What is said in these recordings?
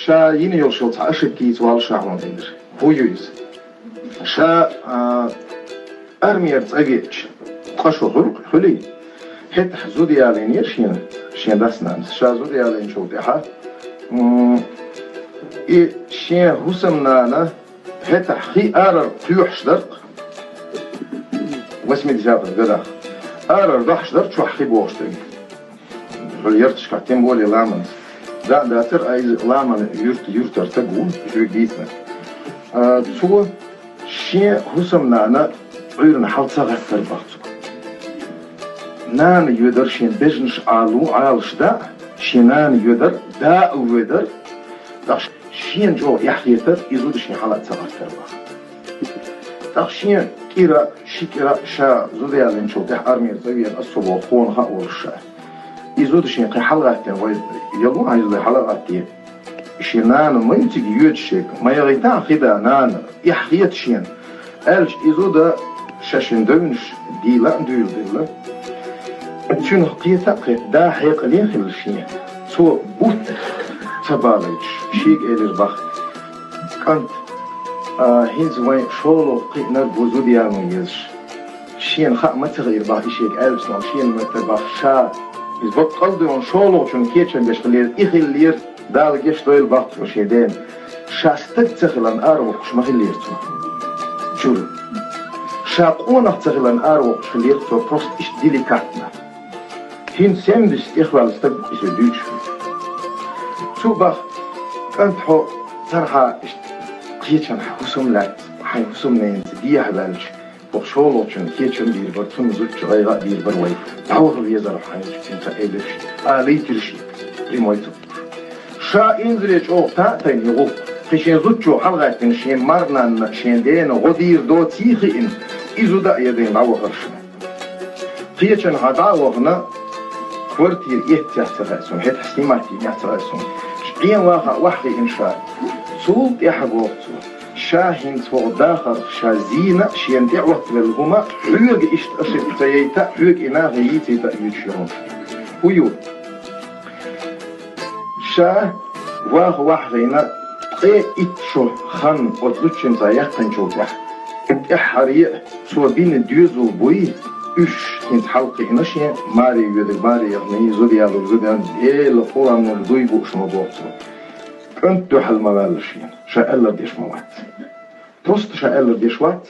شا يني يوشل تعشق كيس والشعون إدر هو يوز شا أرمير تأجيش قشو خلي حتى حزودي على نير شين دسنا شا زودي على نشوف ده شين حسمنا أنا حتى خي أرر تيوح شدرق واسمي دزابر قدر أرر ضح شدرق شو حخي بوش تاني غيرتش كاتين بولي لامن دا تر أيز لامن يرت ارتقون شو جيتنا تو شين حسمنا أنا غيرنا حال تغفر بحثو نان يدر شين بجنش عالش دا شينان يدر دا ويدر داش شين جو يحيتر يزود شين حالات تغفر بحث داش شين كيرا شكرا شا زودي على نشوف ده أرمير زوير الصبح خونها ورشا يزود شين قي حلقاتين يلو عايز لي حلقاتين شينان ما ينتج يوتشيك ما يغيتان خدا نان يحيت شين ألش يزود شاشين دونش ديلا ديلا شنو قيتا دا حيق لين خل شين تو بوت تبالج شيك إليرباخ كانت هينز وين شولو قينا بوزودي عميز شين خا ما تغير باخ شيك ألش نام شين ما تباخ شا يزبط قلبي شولو شون كيتشن بيشتغل إخلير دال جيش دويل باخ وشيدين شاستك تغلن أروح شو ما خلير تو شو شاقونا تغلن أروح شو خلير تو بروست إيش ديليكاتنا هين سيمدش إخوال استب إيش دوش شو باخ كانت حو ترحى كيتشن حسوم لات حي حسوم نين ديح بالش بخشولو شن كيتشن دير برتون زوج غير دير بروي تعوض بيزر حي كنت إيدش ليترشي ريمويتو شا إنزلش أو تاتين يغو خشين زوجو حلقة شين مرنا شين دين غدير دو تيخي إن إزو دا يدين عوض رشنا كيتشن هدعوضنا كورتير يهتحتغاسون حيث حسيماتي يهتغاسون شقين وحي إنشاء صوت يحبوغتو شاهين فوق داخل شازينة شين دعوة بالهما حيوغ إشت أشد تييتا حيوغ إناغ يتيتا يتشيرون ويو شاه وحغينا قي إتشو خان وطلوشن زياقن جوبح إحريق سوى بين ديوزو بوي üç hint halkı inaşıya mari yüdük mari yağmayı zodiyalur zodiyan lafıranın duygu şunu boğtu. Önt duhal mavalışıyın. Şa'eller deşmavat. Prost şa'eller deşvat.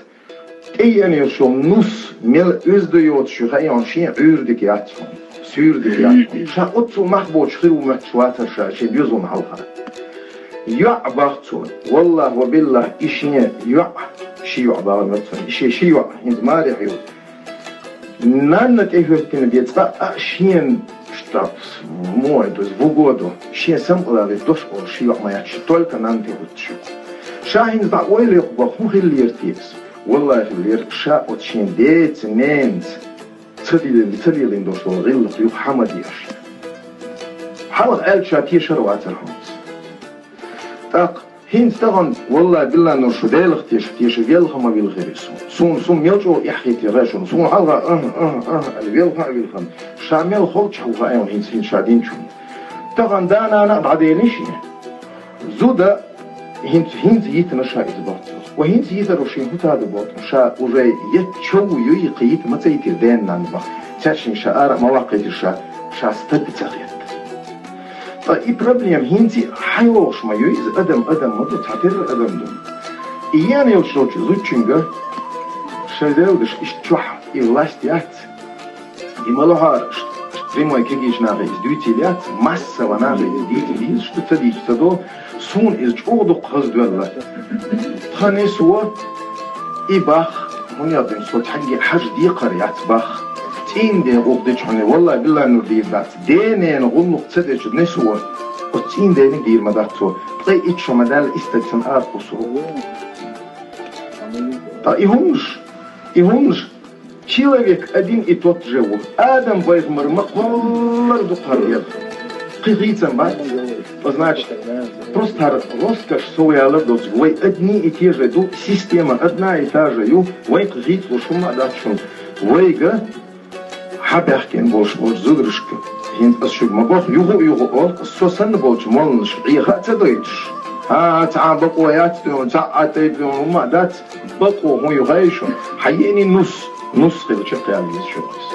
Eyen yılşum nus mel özdüyot şu hayan şiye ürdük yatfın. Sürdük yatfın. Şa'otsu mahboç khiru metşvata şa'şe düzun halka. Yu'bağtu. Wallah ve billah işine şi yu'bağ metfın. İşe şi yu'a. Hint mari hiyot. Нанна tehöttini детства шин штрафс мой то есть в угоду шин сам лали дош ол шиё маяч только нан tehötчу шахин да ойлы бахухиллер тис والله лер ша от шин дец ненц цдилин дошло гыл ю хамадиш хал ال шати шарватерхунс так هين استغن والله بالله إنه شو دايلخ تيش فيلخ ما بيلخيرسون سون ميلجو يحكي راشون سون حلقة الفيلخ بيلخم شامل خلش هو هايون هين شادين شون طبعا دانا أنا بعدين شيء زودا هين زيت نشا إزباط وهين زيت روشين هو هذا بوت شا وجاي يتشو يقيت ما تيتر دين نانبا تشين شاء مواقع شا استبتغيت إيه بروبليم هنتي حيوش ما يوز أدم ما تتعتر أدم دم إيان يلشوش زوجينجا شدودش إشتوح إلاستيات إمالها تريموي كيجيش ناغي دويتيليات مسا وناغي ديتيليز شتو تديش تدو سون إز جودو قهز دولا تخاني سوا إباخ من يضين صوت حقي حاج دي قريات باخ تين دين غوغديش حني والله بالله نور دير دات دينين غنق تسديش نسوا وتين دين دير مداتو طي إتشو مدال إستدسن آرقصو تا إهونش человек один и тот же вот Адам возьмер мақвалар духарьер قيقيتن бать значит просто роскошь соялар доцгой одни и те же ду система одна и та же ю вай قيقيت лушума датшун вайга حبيحكين بوش زودرشك هند أشوف ما بخ يغو السوسن بولش مولش عيها تدويش تعال بقويات تعاتي وما دات بقو هو يغيشون حييني نص خير شقيا ليز شوكس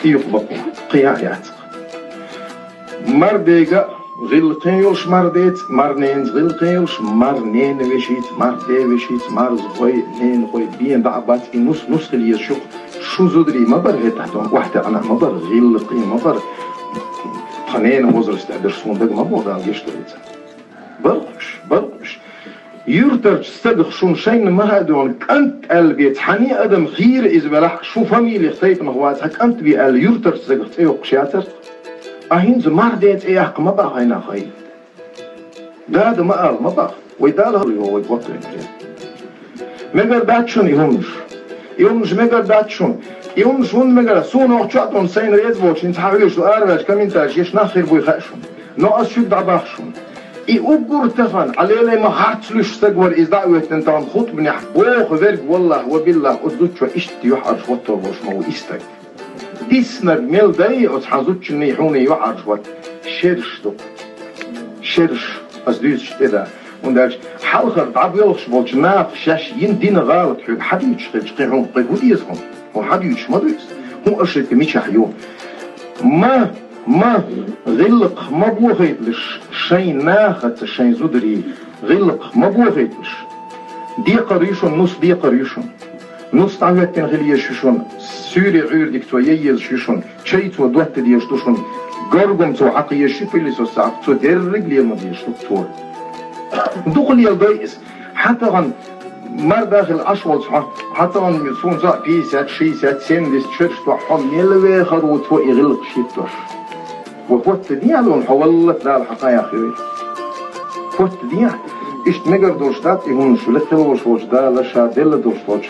يقبقو قيايات مرديقا غلقين يوش مرديت مرنين غلقين يوش مرنين وشيت مردي وشيت مرز خوي نين خوي بين دعبات نص خير ليز شوك شو زدري ما بر هي تحتهم واحدة أنا ما بر غلقين ما بر قنين وزر استعدر صندق ما بوضع يشتريتها برقش يرترج صدق شون شين ما هادون كنت قلبي حني ادم خير اذا بلح شو فاميلي خطيب نهوات كنت بقال يرترج صدق ايوق شاتر اهين زمار ديت اياق ما بقى هنا خير داد ما قال ما بقى ويدال هو يبطل مگر داتشون يهمش مگر داتشون يهمش ون مگر سون وقتون سين ريز بوش نتحاولش ارواج كمين تاجيش ناخر بو يخشون ناقص شو دعباخشون I uppgård على ما حرتلوش سجور إذا ويتنتان خط من يحبوه ذلك والله وبالله أدوتش وإشت يحرش وطر وش مو إستك ديسنر ميل داي أتحازوتش نيحوني يحرش وط شرش أزدوش إذا وندرش حلقة تعب يلخش بولش ناف شاش يندين غالط حق حديش قيحون قيقود يزهم هو حديش ما دويس هو أشرك ميش حيون ما غلق ما بوغيتلش شي ناخت شي زدري غلق ما بوغيتلش دي قريشون نص تعوتين غلي شوشون سوري عير ديك تو ييز شوشون شي تو دوت دي شتوشون غرغم تو عقي شيفي لي سو ساعه تو درج لي ما دي شتور دخل يا بايس حتى غن مر داخل أشوال حتى غن يسون زا بيسات شيسات سين ديس تشرش تو حم يلوي خروت تو يغلق شيتوش وفوت ديالون حولت لا الحقايا خير فوت ديال إشت مجر دوشتات يهون شو لتلوش وش دا لشا دل دوشتوش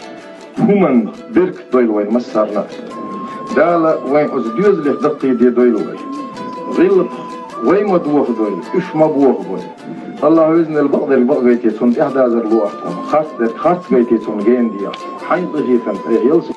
همان برك دويل وين مسارنا دا وين أزديوز اللي دقي دي دويل وين غلق وين ما دوخ دويل إش ما بوخ دويل الله وزن البقر بيتيتون إحدى زر لوحتهم خارت بيتيتون جين ديال حين تغيثن يلسو